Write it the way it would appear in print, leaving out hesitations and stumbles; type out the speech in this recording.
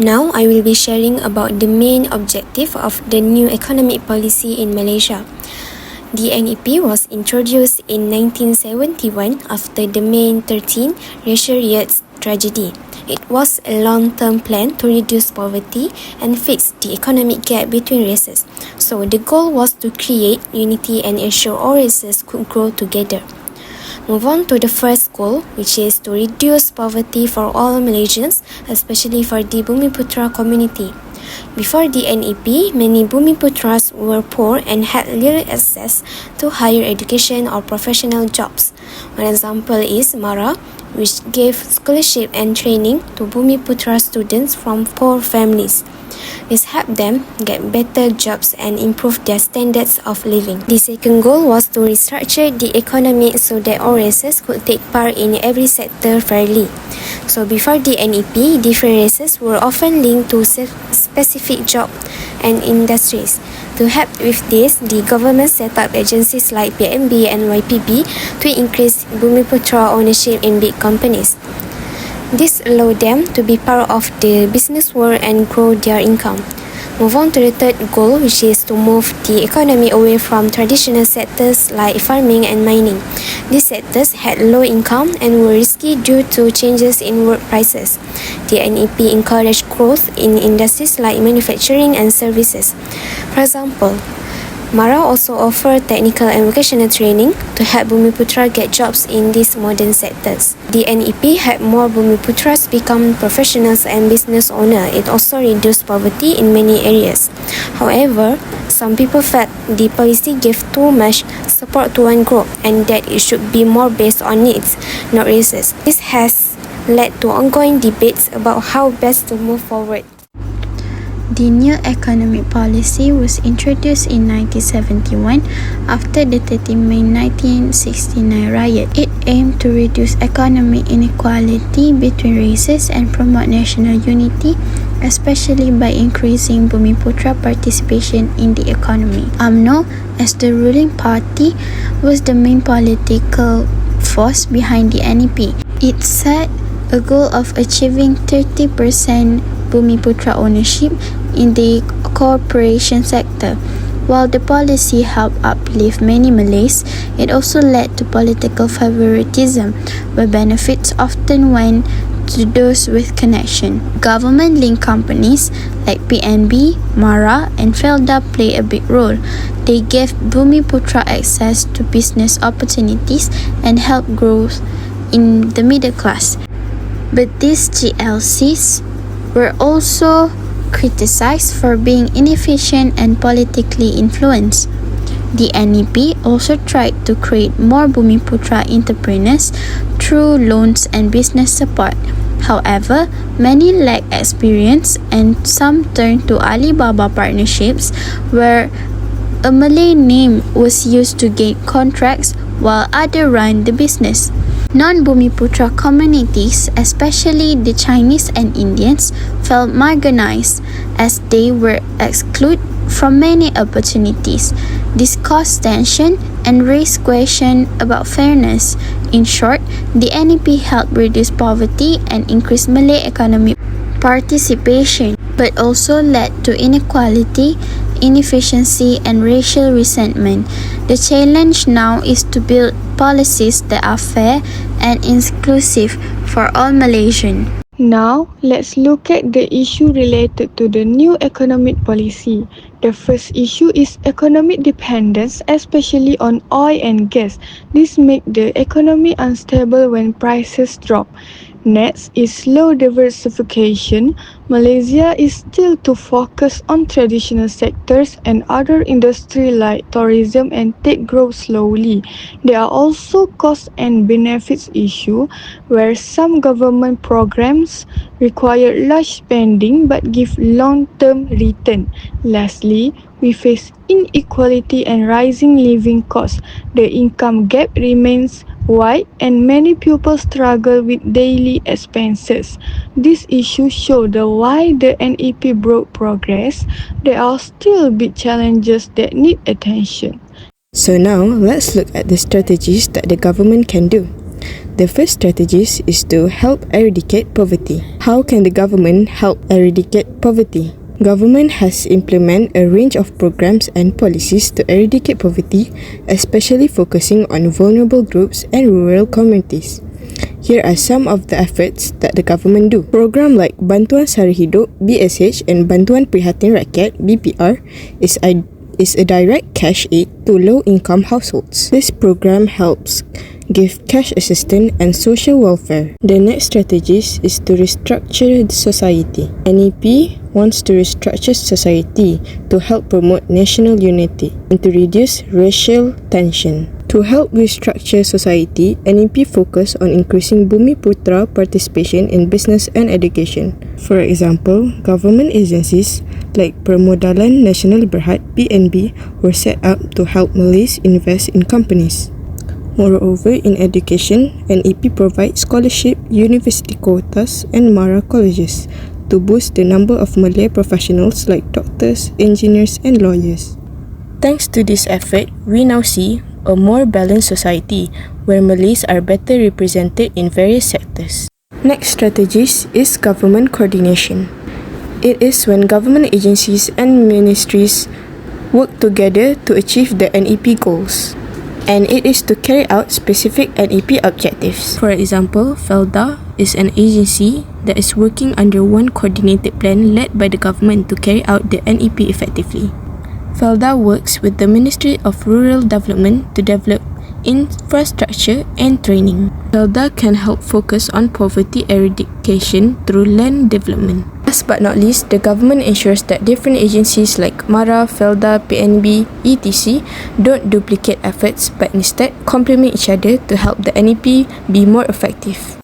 Now, I will be sharing about the main objective of the new economic policy in Malaysia. The NEP was introduced in 1971 after the May 13 racial riots tragedy. It was a long-term plan to reduce poverty and fix the economic gap between races. So the goal was to create unity and ensure all races could grow together. Move on to the first goal, which is to reduce poverty for all Malaysians, especially for the Bumiputra community. Before the NEP, many Bumiputras were poor and had little access to higher education or professional jobs. One example is MARA, which gave scholarship and training to Bumiputra students from poor families. This helped them get better jobs and improve their standards of living. The second goal was to restructure the economy so that all races could take part in every sector fairly. So before the NEP, different races were often linked to specific jobs and industries. To help with this, the government set up agencies like PMB and YPB to increase Bumiputra ownership in big companies. This allowed them to be part of the business world and grow their income. Move on to the third goal, which is to move the economy away from traditional sectors like farming and mining. These sectors had low income and were risky due to changes in work prices. The NEP encouraged growth in industries like manufacturing and services. For example, MARA also offered technical and vocational training to help Bumiputra get jobs in these modern sectors. The NEP helped more Bumiputras become professionals and business owners. It also reduced poverty in many areas. However, some people felt the policy gave too much support to one group and that it should be more based on needs, not races. This has led to ongoing debates about how best to move forward. The new economic policy was introduced in 1971 after the 30 May 1969 riot. It aimed to reduce economic inequality between races and promote national unity, especially by increasing Bumiputra participation in the economy. UMNO, as the ruling party, was the main political force behind the NEP. It set a goal of achieving 30% Bumiputra ownership in the corporation sector. While the policy helped uplift many Malays, it also led to political favoritism, where benefits often went to those with connection. Government-linked companies like PNB, MARA, and FELDA play a big role. They gave Bumiputra access to business opportunities and helped growth in the middle class. But these GLCs were also criticized for being inefficient and politically influenced. The NEP also tried to create more Bumiputra entrepreneurs through loans and business support. However, many lacked experience and some turned to Alibaba partnerships where a Malay name was used to gain contracts while others ran the business. Non-Bumiputra communities, especially the Chinese and Indians, felt marginalized as they were excluded from many opportunities. This caused tension and raised questions about fairness. In short, the NEP helped reduce poverty and increase Malay economic participation, but also led to inequality, inefficiency, and racial resentment. The challenge now is to build policies that are fair and inclusive for all Malaysians. Now, let's look at the issue related to the new economic policy. The first issue is economic dependence, especially on oil and gas. This makes the economy unstable when prices drop. Next is slow diversification. Malaysia is still to focus on traditional sectors and other industries like tourism and tech grow slowly. There are also cost and benefits issues where some government programs require large spending but give long-term return. Lastly, we face inequality and rising living costs. The income gap remains wide and many people struggle with daily expenses. These issues show why the NEP brought progress. There are still big challenges that need attention. So now, let's look at the strategies that the government can do. The first strategies is to help eradicate poverty. How can the government help eradicate poverty? Government has implemented a range of programs and policies to eradicate poverty, especially focusing on vulnerable groups and rural communities. Here are some of the efforts that the government do. Program like Bantuan Sara Hidup (BSH) and Bantuan Prihatin Rakyat (BPR) is a direct cash aid to low-income households. This program helps give cash assistance and social welfare. The next strategies is to restructure the society. NEP wants to restructure society to help promote national unity and to reduce racial tension. To help restructure society, NEP focus on increasing Bumi Putra participation in business and education. For example, government agencies like Permodalan Nasional Berhad (PNB) were set up to help Malays invest in companies. Moreover, in education, NEP provides scholarship, university quotas and MARA colleges to boost the number of Malay professionals like doctors, engineers and lawyers. Thanks to this effort, we now see a more balanced society where Malays are better represented in various sectors. Next strategies is government coordination. It is when government agencies and ministries work together to achieve the NEP goals, and it is to carry out specific NEP objectives. For example, FARAH is an agency that is working under one coordinated plan led by the government to carry out the NEP effectively. FARAH works with the Ministry of Rural Development to develop infrastructure and training. FARAH can help focus on poverty eradication through land development. Last but not least, the government ensures that different agencies like MARA, FARAH, PNB, etc. don't duplicate efforts but instead complement each other to help the NEP be more effective.